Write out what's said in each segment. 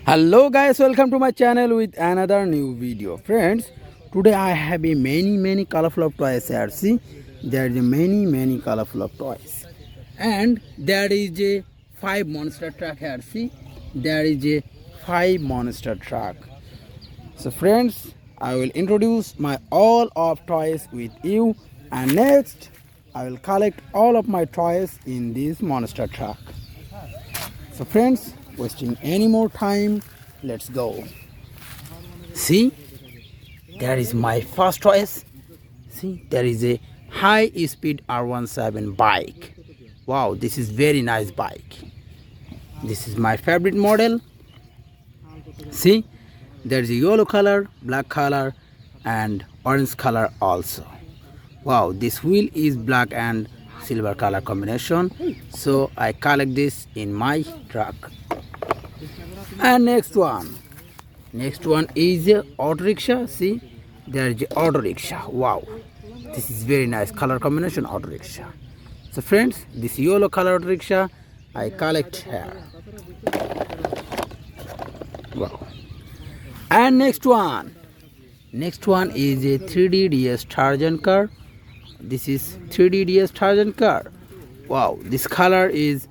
Hello guys, welcome to my channel with another new video. Friends, today I have a many colorful of toys here. See, there is a many colorful of toys, and there is a 5 monster truck here. See, there is a 5 monster truck. So friends, I will introduce my all of toys with you, and next I will collect all of my toys in this monster truck. So friends, wasting any more time, let's go. See, there is my first choice. See, there is a high speed R17 bike. Wow, this is very nice bike. This is my favorite model. See, there is a yellow color, black color and orange color also. Wow, this wheel is black and silver color combination, so I collect this in my truck. And next one is a auto rickshaw. See, there is a auto rickshaw. Wow, this is very nice color combination auto rickshaw. So friends, this yellow color auto rickshaw I collect here. Wow. And next one is a 3D DS Tarzan car. This is 3D DS Tarzan car. Wow, this color is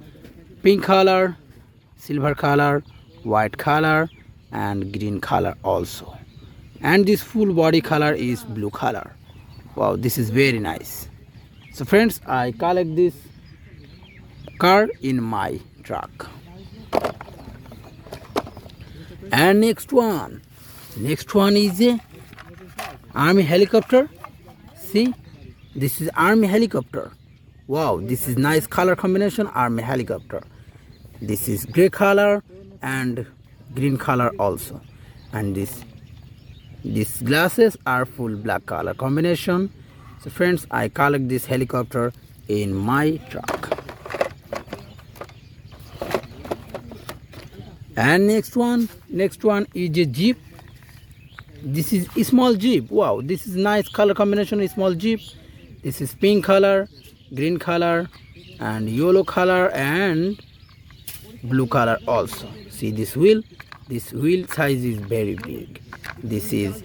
pink color, silver color, white color and green color also, and this full body color is blue color. Wow, this is very nice. So friends, I collect this car in my truck. And next one is a army helicopter. See, this is army helicopter. Wow, this is nice color combination army helicopter. This is gray color and green color also, and these glasses are full black color combination. So friends, I collect this helicopter in my truck. And next one is a jeep. This is a small jeep. Wow, this is nice color combination, a small jeep. This is pink color, green color and yellow color and blue color also. See this wheel size is very big. This is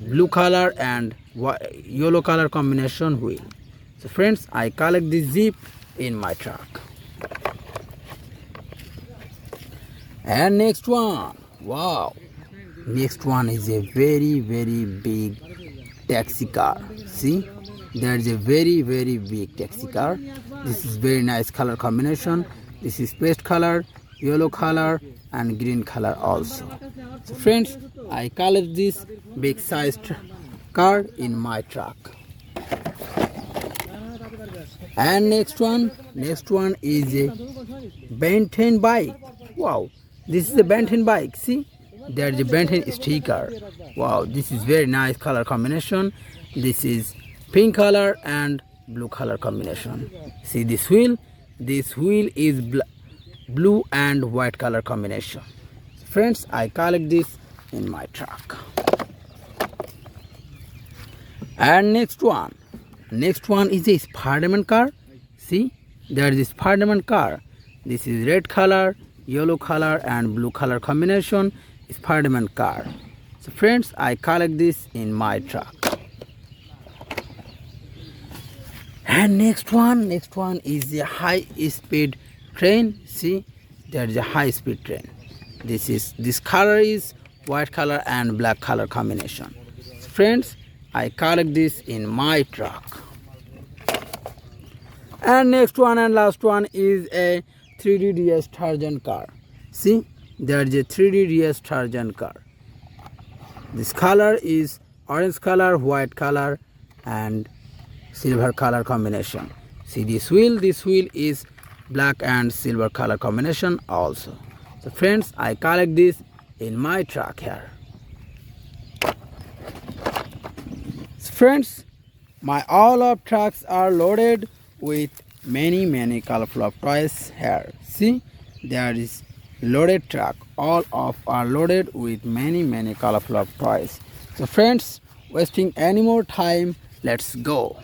blue color and yellow color combination wheel. So friends, I collect this jeep in my truck. And next one, wow, next one is a very big taxi car. See, there is a very big taxi car. This is very nice color combination. This is paste color, yellow color and green color also. So friends, I collect this big sized car in my truck. And next one is a Benton bike. Wow, this is a Benton bike. See, there is a Benton sticker. Wow, this is very nice color combination. This is pink color and blue color combination. See this wheel is blue and white color combination. Friends, I collect this in my truck. And next one is a Spider-Man car. See, there is a Spider-Man car. This is red color, yellow color and blue color combination Spider-Man car. So friends, I collect this in my truck. And next one is a high speed train. See, there is a high speed train. This color is white color and black color combination. So friends, I collect this in my truck. And next one and last one is a 3D DS Tarzan car. See, there is a 3D DS Tarzan car. This color is orange color, white color and silver color combination. See this wheel is black and silver color combination also. So friends, I collect this in my truck here. So friends, my all of trucks are loaded with many colorful of toys here. See, there is loaded truck. All of are loaded with many colorful of toys. So friends, wasting any more time, let's go.